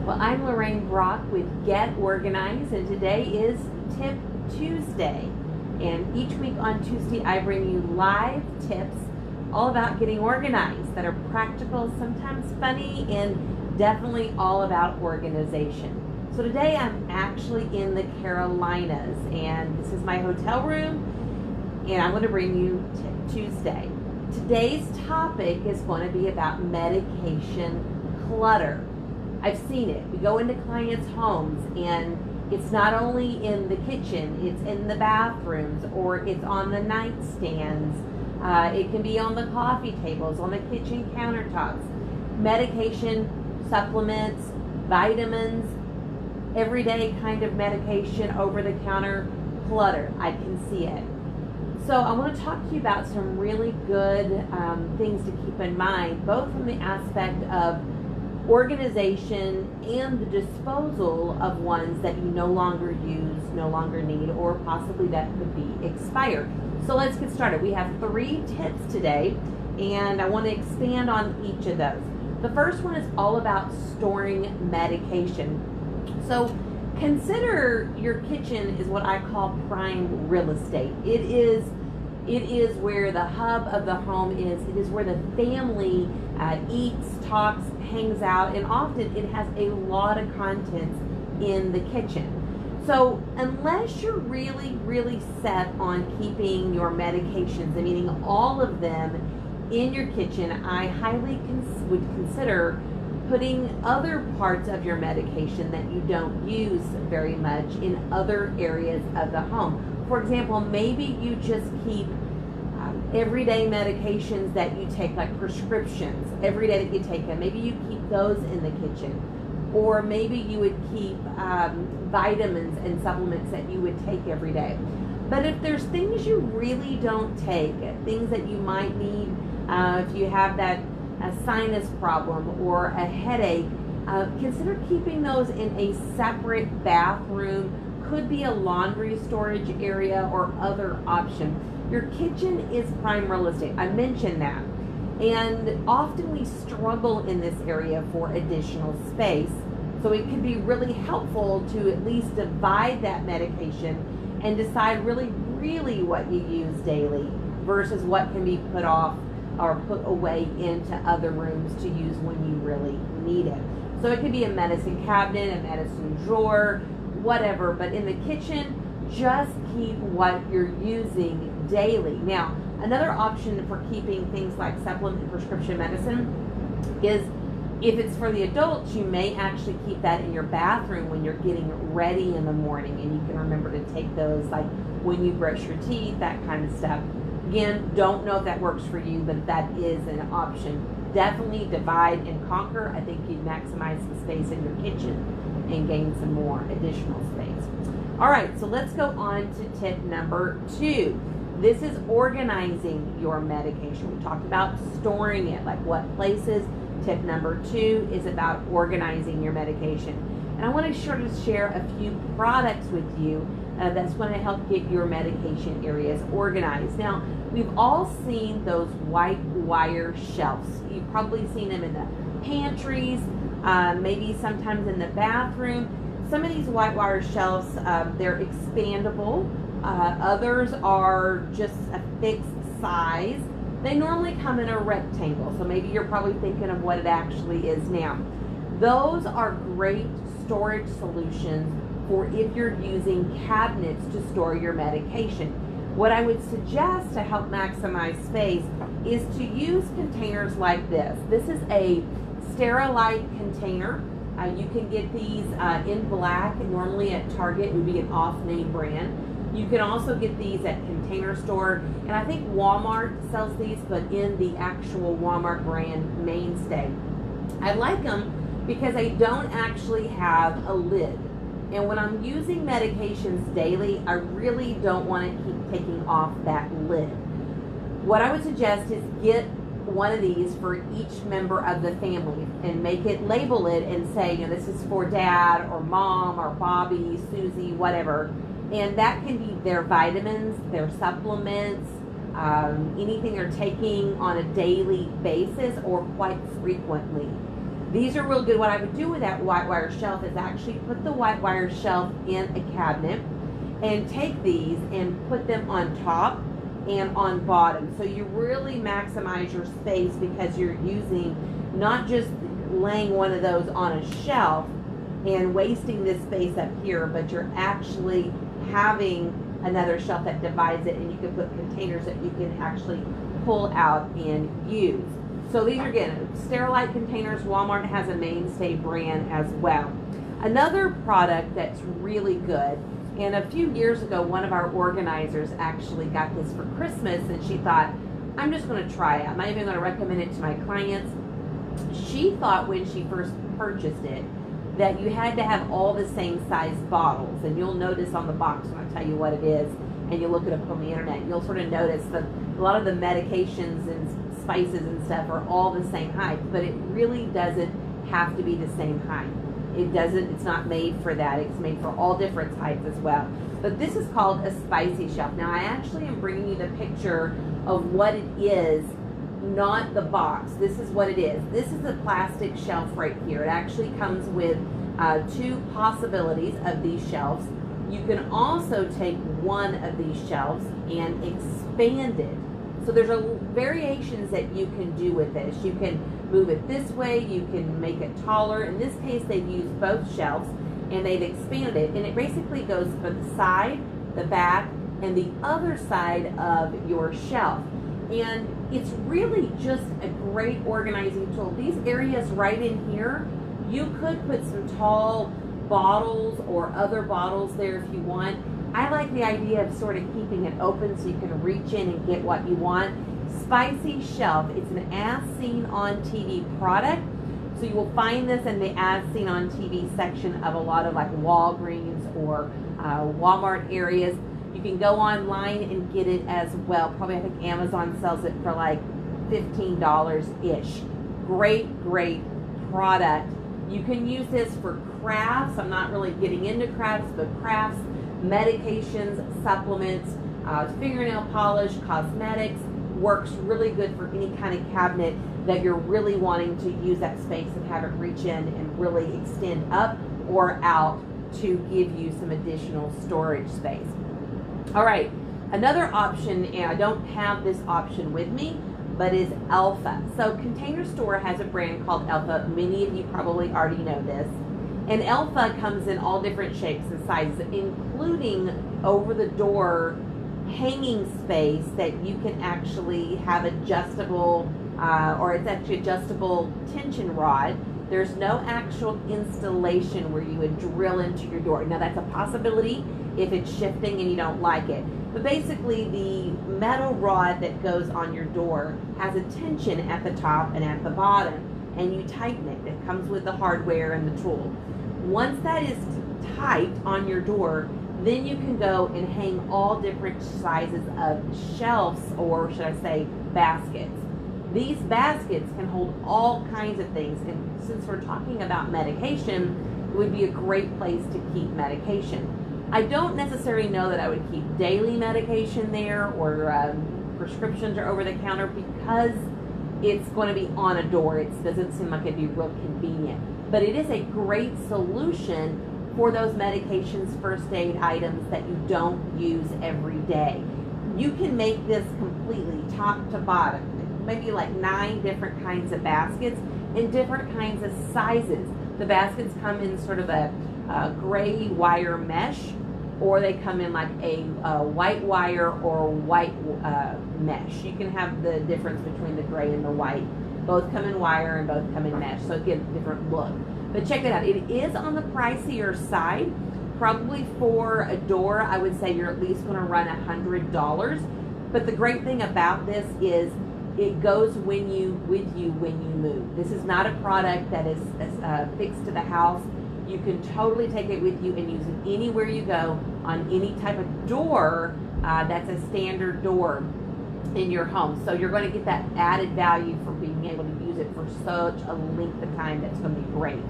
Well, I'm Lorraine Brock with Get Organized, and today is Tip Tuesday. And each week on Tuesday, I bring you live tips all about getting organized that are practical, sometimes funny, and definitely all about organization. So today I'm actually in the Carolinas, and this is my hotel room, and I'm going to bring you Tip Tuesday. Today's topic is going to be about medication clutter. I've seen it. We go into clients' homes and it's not only in the kitchen, it's in the bathrooms, or it's on the nightstands. It can be on the coffee tables, on the kitchen countertops. Medication, supplements, vitamins, everyday kind of medication, over-the-counter clutter. I can see it. So I want to talk to you about some really good things to keep in mind, both from the aspect of organization and the disposal of ones that you no longer use, no longer need, or possibly that could be expired. So let's get started. We have 3 tips today, and I want to expand on each of those. The first one is all about storing medication. So consider your kitchen is what I call prime real estate. It is where the hub of the home is. It is where the family eats, talks, hangs out, and often it has a lot of contents in the kitchen. So unless you're really set on keeping your medications, meaning all of them in your kitchen, I highly would consider putting other parts of your medication that you don't use very much in other areas of the home. For example, maybe you just keep everyday medications that you take, like prescriptions, every day that you take them. Maybe you keep those in the kitchen. Or maybe you would keep vitamins and supplements that you would take every day. But if there's things you really don't take, things that you might need, if you have that sinus problem or a headache, consider keeping those in a separate bathroom. Could be a laundry storage area or other option. Your kitchen is prime real estate. I mentioned that. And often we struggle in this area for additional space. So it can be really helpful to at least divide that medication and decide really what you use daily versus what can be put off or put away into other rooms to use when you really need it. So it could be a medicine cabinet, a medicine drawer, whatever, but in the kitchen, just keep what you're using daily. Now, another option for keeping things like supplement and prescription medicine is if it's for the adults, you may actually keep that in your bathroom when you're getting ready in the morning, and you can remember to take those like when you brush your teeth, that kind of stuff. Again, don't know if that works for you, but that is an option. Definitely divide and conquer. I think you'd maximize the space in your kitchen and gain some more additional space. All right, so let's go on to tip number 2. This is organizing your medication. We talked about storing it, like what places. Tip number 2 is about organizing your medication. And I want to share a few products with you that's going to help get your medication areas organized. Now, we've all seen those white wire shelves. You've probably seen them in the pantries, maybe sometimes in the bathroom. Some of these white wire shelves, they're expandable. Others are just a fixed size. They normally come in a rectangle, so maybe you're probably thinking of what it actually is now. Those are great storage solutions for if you're using cabinets to store your medication. What I would suggest to help maximize space is to use containers like this. This is a Sterilite container. You can get these in black. Normally at Target, it would be an off-name brand. You can also get these at Container Store, and I think Walmart sells these, but in the actual Walmart brand mainstay. I like them because they don't actually have a lid. And when I'm using medications daily, I really don't want to keep taking off that lid. What I would suggest is get one of these for each member of the family and label it and say, this is for Dad or Mom or Bobby, Susie, whatever. And that can be their vitamins, their supplements, anything they're taking on a daily basis or quite frequently. These are real good. What I would do with that white wire shelf is actually put the white wire shelf in a cabinet and take these and put them on top and on bottom. So you really maximize your space because you're using not just laying one of those on a shelf and wasting this space up here, but you're actually having another shelf that divides it, and you can put containers that you can actually pull out and use. So these are, again, Sterilite containers. Walmart has a mainstay brand as well. Another product that's really good, and a few years ago, one of our organizers actually got this for Christmas, and she thought, I'm just going to try it. I'm not even going to recommend it to my clients. She thought when she first purchased it that you had to have all the same size bottles, and you'll notice on the box when I tell you what it is, and you look it up on the internet, you'll sort of notice that a lot of the medications and spices and stuff are all the same height, but it really doesn't have to be the same height. It's not made for that. It's made for all different heights as well. But this is called a spicy shelf. Now I actually am bringing you the picture of what it is, not the box. This is what it is. This is a plastic shelf right here. It actually comes with two possibilities of these shelves. You can also take one of these shelves and expand it. So there's variations that you can do with this. You can move it this way, you can make it taller. In this case, they've used both shelves and they've expanded it. And it basically goes for the side, the back, and the other side of your shelf. And it's really just a great organizing tool. These areas right in here, you could put some tall bottles or other bottles there if you want. I like the idea of sort of keeping it open so you can reach in and get what you want. Spicy Shelf, it's an As Seen on TV product. So you will find this in the As Seen on TV section of a lot of like Walgreens or Walmart areas. You can go online and get it as well. Probably I think Amazon sells it for like $15-ish. Great, great product. You can use this for crafts. I'm not really getting into crafts, but crafts, medications, supplements, fingernail polish, cosmetics. Works really good for any kind of cabinet that you're really wanting to use that space and have it reach in and really extend up or out to give you some additional storage space. All right, another option, and I don't have this option with me, but is Alpha. So Container Store has a brand called Alpha. Many of you probably already know this. And Alpha comes in all different shapes and sizes, including over the door hanging space that you can actually have adjustable, or it's actually adjustable tension rod. There's no actual installation where you would drill into your door. Now that's a possibility if it's shifting and you don't like it. But basically the metal rod that goes on your door has a tension at the top and at the bottom, and you tighten it. It comes with the hardware and the tool. Once that is tight on your door, then you can go and hang all different sizes of shelves, or should I say baskets. These baskets can hold all kinds of things, and since we're talking about medication, it would be a great place to keep medication. I don't necessarily know that I would keep daily medication there, or prescriptions or over the counter, because it's going to be on a door. It doesn't seem like it'd be real convenient. But it is a great solution for those medications, first aid items that you don't use every day. You can make this completely top to bottom, maybe like 9 different kinds of baskets in different kinds of sizes. The baskets come in sort of a gray wire mesh, or they come in like a white wire or white mesh. You can have the difference between the gray and the white. Both come in wire and both come in mesh, so it gives a different look. But check it out. It is on the pricier side. Probably for a door, I would say you're at least going to run $100. But the great thing about this is it goes with you when you move. This is not a product that is fixed to the house. You can totally take it with you and use it anywhere you go on any type of door that's a standard door in your home. So you're going to get that added value for being able to use it for such a length of time. That's going to be great.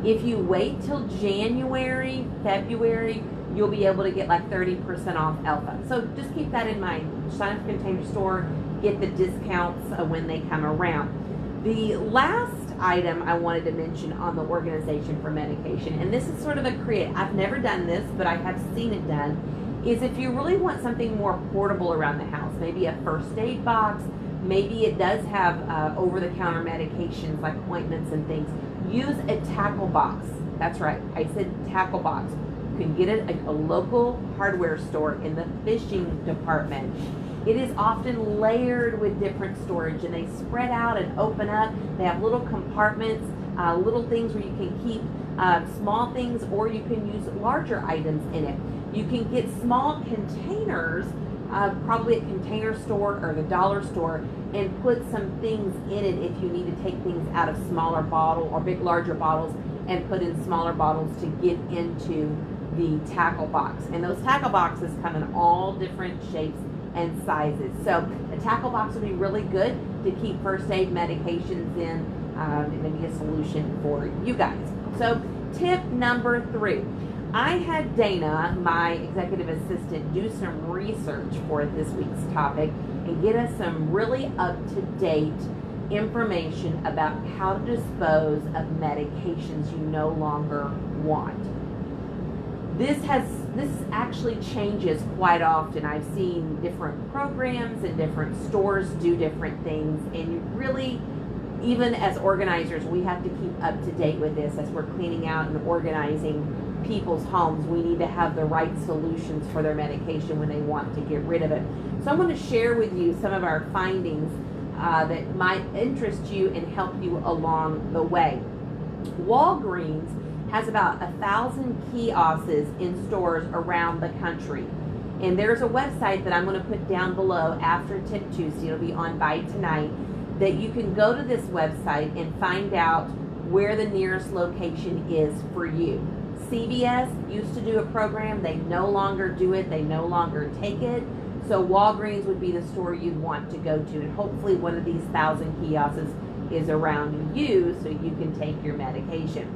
If you wait till January, February, you'll be able to get like 30% off Alpha. So just keep that in mind. Sign up for Container Store, get the discounts when they come around. The last item I wanted to mention on the organization for medication, and this is sort of a create. I've never done this, but I have seen it done, is if you really want something more portable around the house, maybe a first aid box, maybe it does have over-the-counter medications like ointments and things, use a tackle box. That's right, I said tackle box. You can get it at a local hardware store in the fishing department. It is often layered with different storage, and they spread out and open up. They have little compartments, little things where you can keep small things, or you can use larger items in it. You can get small containers, probably at Container Store or the dollar store, and put some things in it if you need to take things out of smaller bottle or larger bottles and put in smaller bottles to get into the tackle box. And those tackle boxes come in all different shapes and sizes. So a tackle box would be really good to keep first aid medications in, and maybe a solution for you guys. So tip number 3. I had Dana, my executive assistant, do some research for this week's topic and get us some really up-to-date information about how to dispose of medications you no longer want. This actually changes quite often. I've seen different programs and different stores do different things, and you really, even as organizers, we have to keep up to date with this as we're cleaning out and organizing people's homes. We need to have the right solutions for their medication when they want to get rid of it. So I'm going to share with you some of our findings that might interest you and help you along the way. Walgreens has about 1,000 kiosks in stores around the country. And there's a website that I'm going to put down below after Tip Tuesday. It'll be on by tonight, that you can go to this website and find out where the nearest location is for you. CVS used to do a program. They no longer do it. They no longer take it. So Walgreens would be the store you'd want to go to. And hopefully one of these 1,000 kiosks is around you so you can take your medication.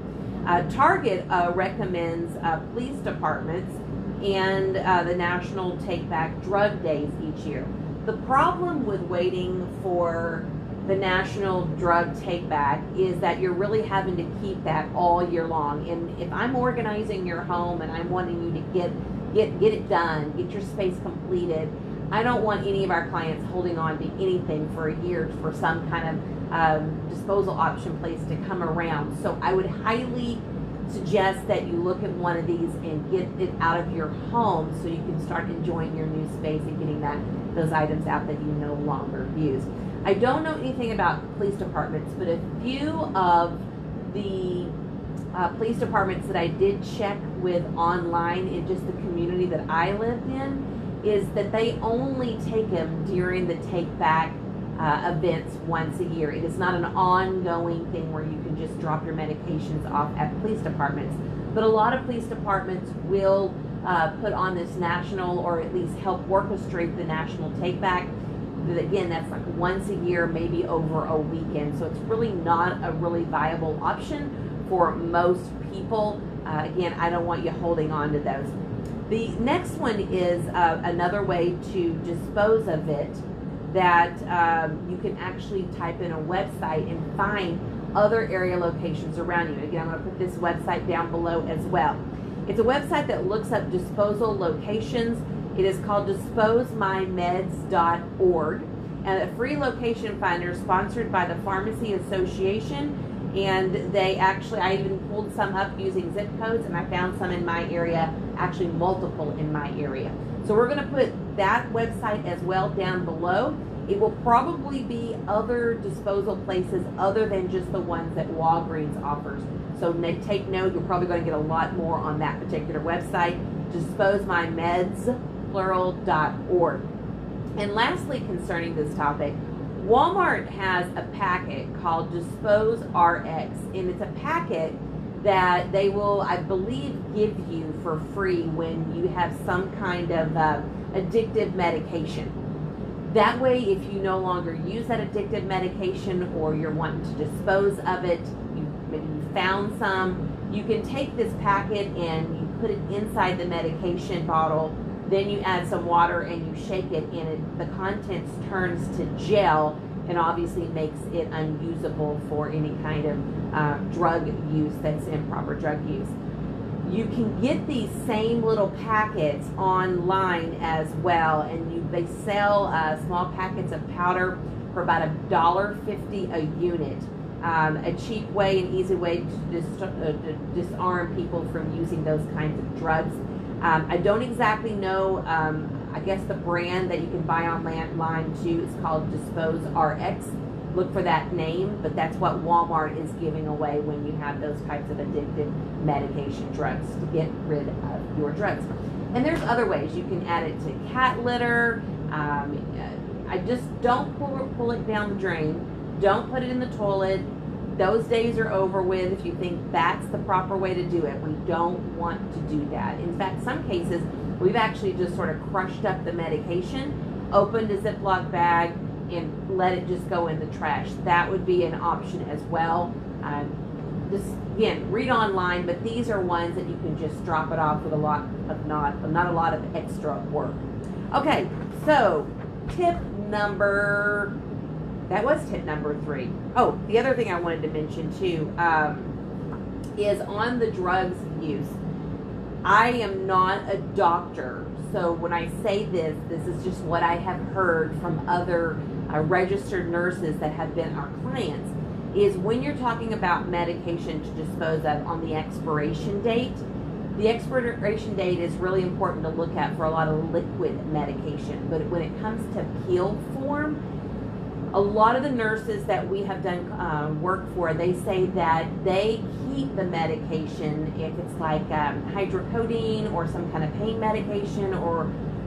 Target recommends police departments and the National Take Back Drug Days each year. The problem with waiting for the National Drug Take Back is that you're really having to keep that all year long. And if I'm organizing your home and I'm wanting you to get it done, get your space completed, I don't want any of our clients holding on to anything for a year for some kind of disposal option place to come around. So I would highly suggest that you look at one of these and get it out of your home so you can start enjoying your new space and getting those items out that you no longer use. I don't know anything about police departments, but a few of the police departments that I did check with online in just the community that I lived in is that they only take them during the take back events once a year. It is not an ongoing thing where you can just drop your medications off at police departments. But a lot of police departments will put on this national, or at least help orchestrate the national take back. Again, that's like once a year, maybe over a weekend. So it's really not a really viable option for most people. Again, I don't want you holding on to those. The next one is another way to dispose of it, that you can actually type in a website and find other area locations around you. Again, I'm going to put this website down below as well. It's a website that looks up disposal locations. It is called disposemymeds.org, and a free location finder sponsored by the Pharmacy Association. And they actually, I even pulled some up using zip codes, and I found some in my area, actually multiple in my area. So we're going to put that website as well down below. It will probably be other disposal places other than just the ones that Walgreens offers. So take note, you're probably going to get a lot more on that particular website, disposemymeds.org. And lastly, concerning this topic, Walmart has a packet called Dispose RX, and it's a packet that they will, I believe, give you for free when you have some kind of addictive medication. That way, if you no longer use that addictive medication or you're wanting to dispose of it, maybe you found some, you can take this packet and you put it inside the medication bottle. Then you add some water and you shake it, and the contents turns to gel, and obviously makes it unusable for any kind of drug use that's improper drug use. You can get these same little packets online as well, and they sell small packets of powder for about $1.50 a unit. A cheap way and easy way to disarm people from using those kinds of drugs. I don't exactly know, I guess the brand that you can buy online too is called Dispose RX. Look for that name, but that's what Walmart is giving away when you have those types of addictive medication drugs to get rid of your drugs. And there's other ways. You can add it to cat litter. I just don't pull it down the drain. Don't put it in the toilet. Those days are over with if you think that's the proper way to do it. We don't want to do that. In fact, some cases, we've actually just sort of crushed up the medication, opened a Ziploc bag, and let it just go in the trash. That would be an option as well. Just again, read online, but these are ones that you can just drop it off with a lot of not a lot of extra work. Okay, so tip number 3. Oh, the other thing I wanted to mention too is on the drugs use. I am not a doctor, so when I say this is just what I have heard from other registered nurses that have been our clients, is when you're talking about medication to dispose of on the expiration date, the expiration date is really important to look at for a lot of liquid medication. But when it comes to pill form, a lot of the nurses that we have done work for, they say that they keep the medication if it's like hydrocodone or some kind of pain medication or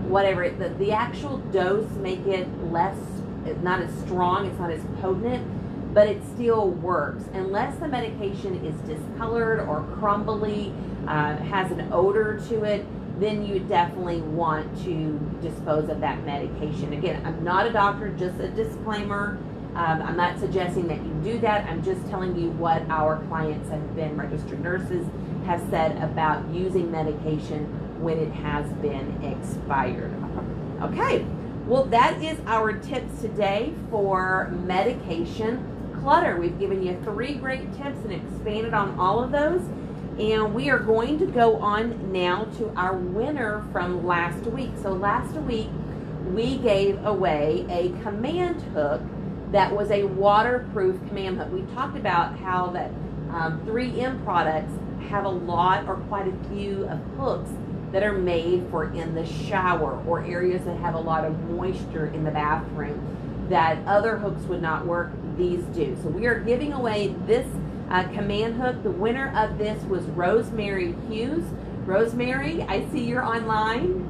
whatever. The actual dose make it less, it's not as strong, it's not as potent, but it still works. Unless the medication is discolored or crumbly, has an odor to it, then you definitely want to dispose of that medication. Again, I'm not a doctor, just a disclaimer. I'm not suggesting that you do that. I'm just telling you what our clients have been registered nurses have said about using medication when it has been expired. Okay, well, that is our tips today for medication clutter. We've given you 3 great tips and expanded on all of those. And we are going to go on now to our winner from last week. So last week, we gave away a command hook that was a waterproof command hook. We talked about how that 3M products have a lot or quite a few of hooks that are made for in the shower or areas that have a lot of moisture in the bathroom that other hooks would not work. These do. So we are giving away this command hook. The winner of this was Rosemary Hughes. Rosemary, I see you're online.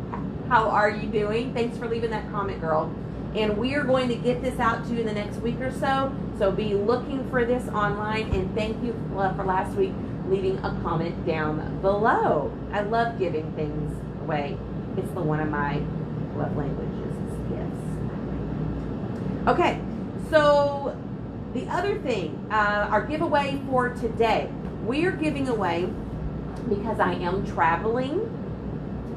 How are you doing? Thanks for leaving that comment, girl. And we are going to get this out to you in the next week or so. So be looking for this online. And thank you for last week leaving a comment down below. I love giving things away. It's one of my love languages is gifts. Okay, so the other thing, our giveaway for today, we are giving away, because I am traveling,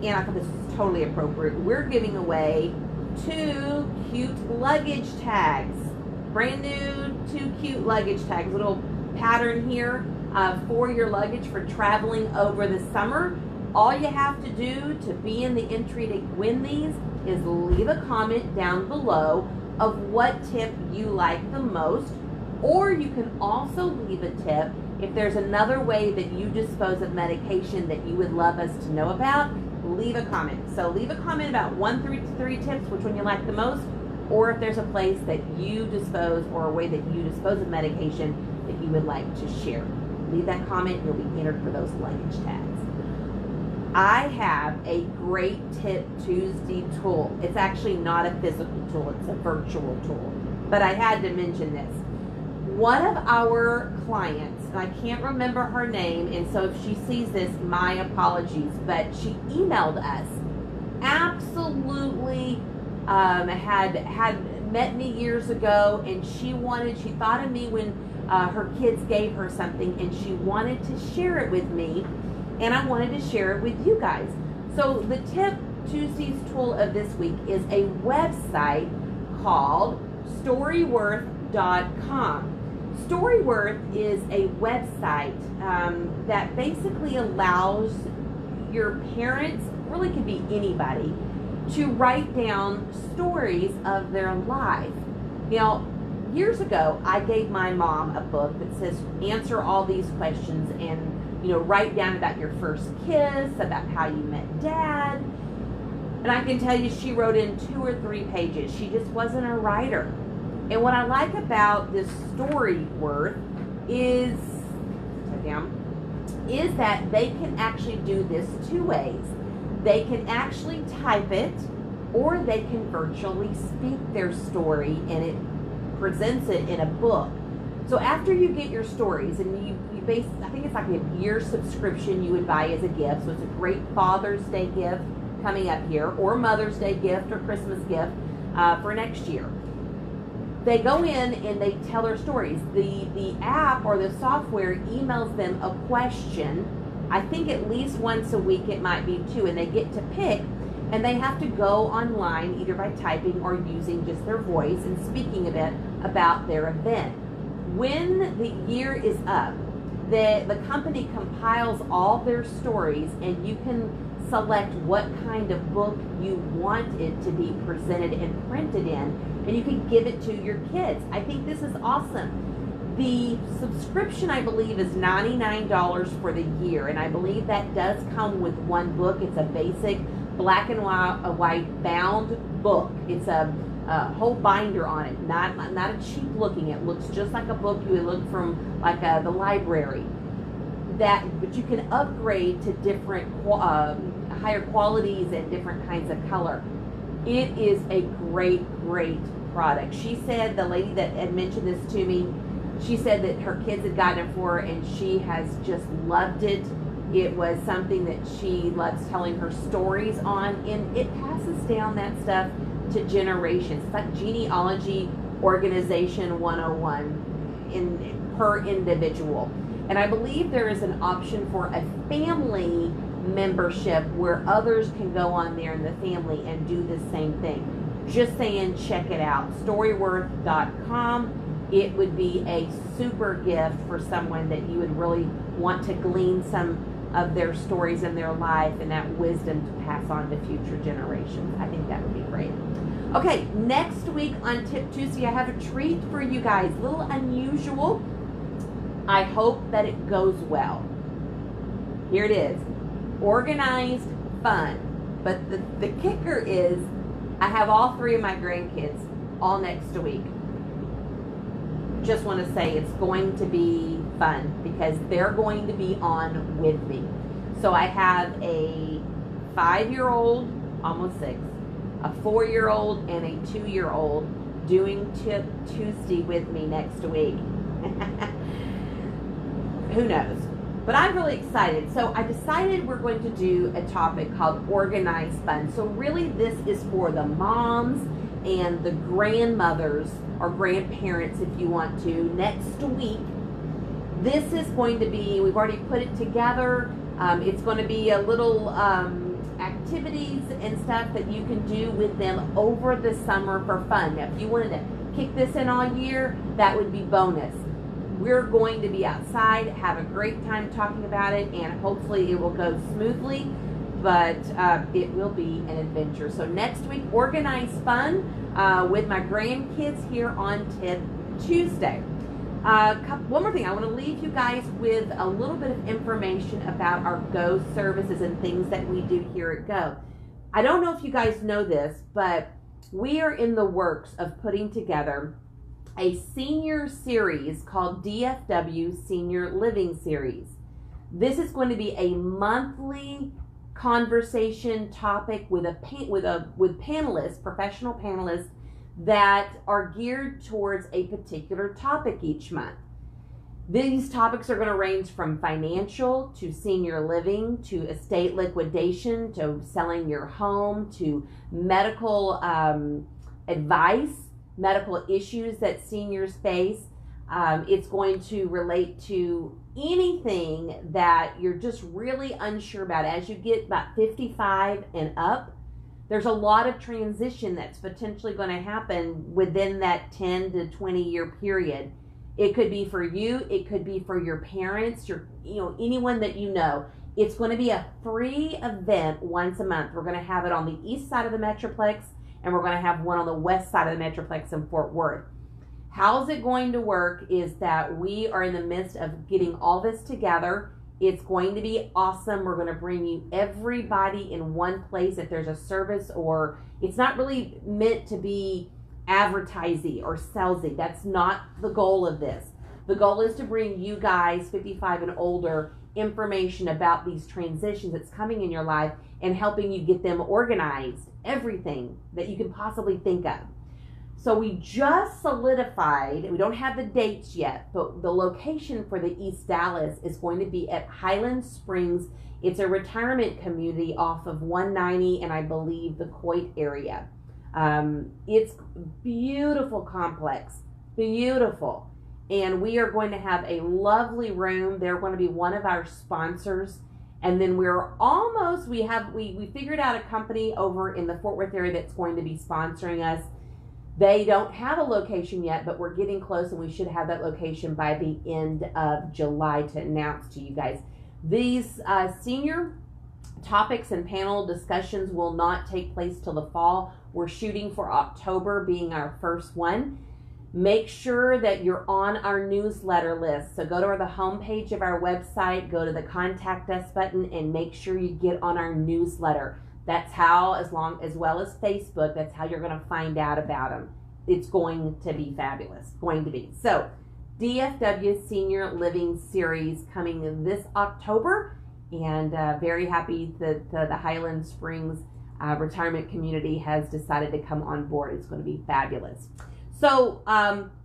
and I thought this is totally appropriate, we're giving away 2 cute luggage tags. Brand new 2 cute luggage tags, little pattern here for your luggage for traveling over the summer. All you have to do to be in the entry to win these is leave a comment down below of what tip you like the most, or you can also leave a tip if there's another way that you dispose of medication that you would love us to know about. Leave a comment. So leave a comment about 1 through 3 tips, which one you like the most, or if there's a place that you dispose or a way that you dispose of medication that you would like to share. Leave that comment, you'll be entered for those luggage tags. I have a great Tip Tuesday tool. It's actually not a physical tool, it's a virtual tool. But I had to mention this. One of our clients, and I can't remember her name, and so if she sees this, my apologies, but she emailed us. Absolutely had met me years ago, and she thought of me when her kids gave her something, and she wanted to share it with me, and I wanted to share it with you guys. So the Tip Tuesday's tool of this week is a website called StoryWorthcom. StoryWorth is a website that basically allows your parents, really could be anybody, to write down stories of their life. Now, years ago, I gave my mom a book that says, answer all these questions and, write down about your first kiss, about how you met Dad. And I can tell you she wrote in 2 or 3 pages. She just wasn't a writer. And what I like about this StoryWorth is that they can actually do this 2 ways. They can actually type it, or they can virtually speak their story, and it presents it in a book. So after you get your stories, and you base, I think it's like a year subscription you would buy as a gift. So it's a great Father's Day gift coming up here, or Mother's Day gift, or Christmas gift for next year. They go in and they tell their stories. The app or the software emails them a question. I think at least once a week, it might be 2, and they get to pick, and they have to go online either by typing or using just their voice and speaking a bit about their event. When the year is up, the company compiles all their stories, and you can select what kind of book you want it to be presented and printed in, and you can give it to your kids. I think this is awesome. The subscription, I believe, is $99 for the year, and I believe that does come with 1 book. It's a basic black and white bound book. It's a whole binder on it, not a cheap looking. It looks just like a book you would look from like the library. But you can upgrade to different higher qualities and different kinds of color. It is a great product. She said, the lady that had mentioned this to me, she said that her kids had gotten it for her, and she has just loved it. It was something that she loves telling her stories on, and it passes down that stuff to generations. It's like genealogy organization 101 per individual. And I believe there is an option for a family membership where others can go on there in the family and do the same thing. Just saying, check it out. StoryWorth.com. It would be a super gift for someone that you would really want to glean some of their stories in their life and that wisdom to pass on to future generations. I think that would be great. Okay, next week on Tip Tuesday, I have a treat for you guys. A little unusual. I hope that it goes well. Here it is. Organized fun. But the kicker is I have all 3 of my grandkids all next week. Just want to say it's going to be fun because they're going to be on with me. So I have a 5-year-old, almost 6, a 4-year-old, and a 2-year-old doing Tip Tuesday with me next week. Who knows? But I'm really excited. So I decided we're going to do a topic called Organized Fun. So really this is for the moms and the grandmothers or grandparents, if you want to, next week. This is going to be, we've already put it together. It's going to be a little activities and stuff that you can do with them over the summer for fun. Now, if you wanted to kick this in all year, that would be bonus. We're going to be outside, have a great time talking about it, and hopefully it will go smoothly, but it will be an adventure. So next week, Organized Fun with my grandkids here on Tip Tuesday. One more thing, I want to leave you guys with a little bit of information about our Go services and things that we do here at Go. I don't know if you guys know this, but we are in the works of putting together a senior series called DFW Senior Living Series. This is going to be a monthly conversation topic with panelists, professional panelists that are geared towards a particular topic each month. These topics are going to range from financial to senior living to estate liquidation to selling your home to medical advice, medical issues that seniors face. It's going to relate to anything that you're just really unsure about. As you get about 55 and up, There's a lot of transition that's potentially going to happen within that 10 to 20 year period. It could be for you, it could be for your parents, anyone that you know. It's going to be a free event once a month. We're going to have it on the east side of the Metroplex, and we're going to have one on the west side of the Metroplex in Fort Worth. How's it going to work is that we are in the midst of getting all this together. It's going to be awesome. We're going to bring you everybody in one place. If there's a service, or it's not really meant to be advertising or salesy. That's not the goal of this. The goal is to bring you guys 55 and older information about these transitions that's coming in your life and helping you get them organized, everything that you can possibly think of. So we just solidified, we don't have the dates yet, but the location for the East Dallas is going to be at Highland Springs. It's a retirement community off of 190 and I believe the Coit area. It's beautiful complex, beautiful. And we are going to have a lovely room. They're going to be one of our sponsors. And then we figured out a company over in the Fort Worth area that's going to be sponsoring us. They don't have a location yet, but we're getting close, and we should have that location by the end of July to announce to you guys. These senior topics and panel discussions will not take place till the fall. We're shooting for October being our first one. Make sure that you're on our newsletter list. So go to the homepage of our website, go to the Contact Us button, and make sure you get on our newsletter. That's how, as well as Facebook, that's how you're going to find out about them. It's going to be fabulous. Going to be. So, DFW Senior Living Series coming this October, and very happy that the Highland Springs retirement community has decided to come on board. It's going to be fabulous. So,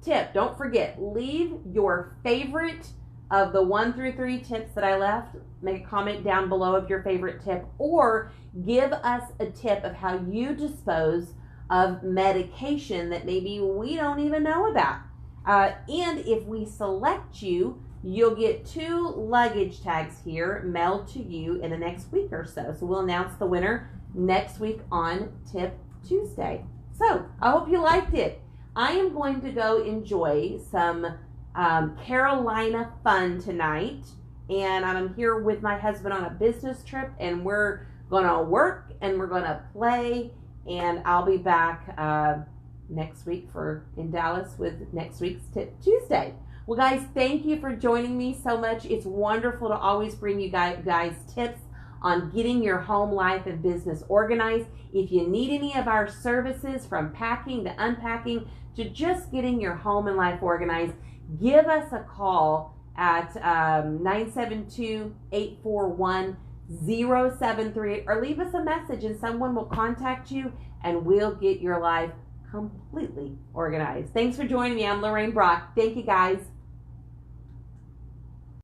tip, don't forget, leave your favorite of the 1 through 3 tips that I left. Make a comment down below of your favorite tip, or give us a tip of how you dispose of medication that maybe we don't even know about. And if we select you, you'll get 2 luggage tags here mailed to you in the next week or so. So we'll announce the winner next week on Tip Tuesday. So I hope you liked it. I am going to go enjoy some Carolina fun tonight, and I'm here with my husband on a business trip, and we're gonna work and we're gonna play, and I'll be back next week in Dallas with next week's Tip Tuesday. Well, guys, thank you for joining me so much. It's wonderful to always bring you guys tips on getting your home life and business organized. If you need any of our services, from packing to unpacking to just getting your home and life organized, give us a call at 972-841-0738, or leave us a message and someone will contact you and we'll get your life completely organized. Thanks for joining me. I'm Lorraine Brock. Thank you, guys.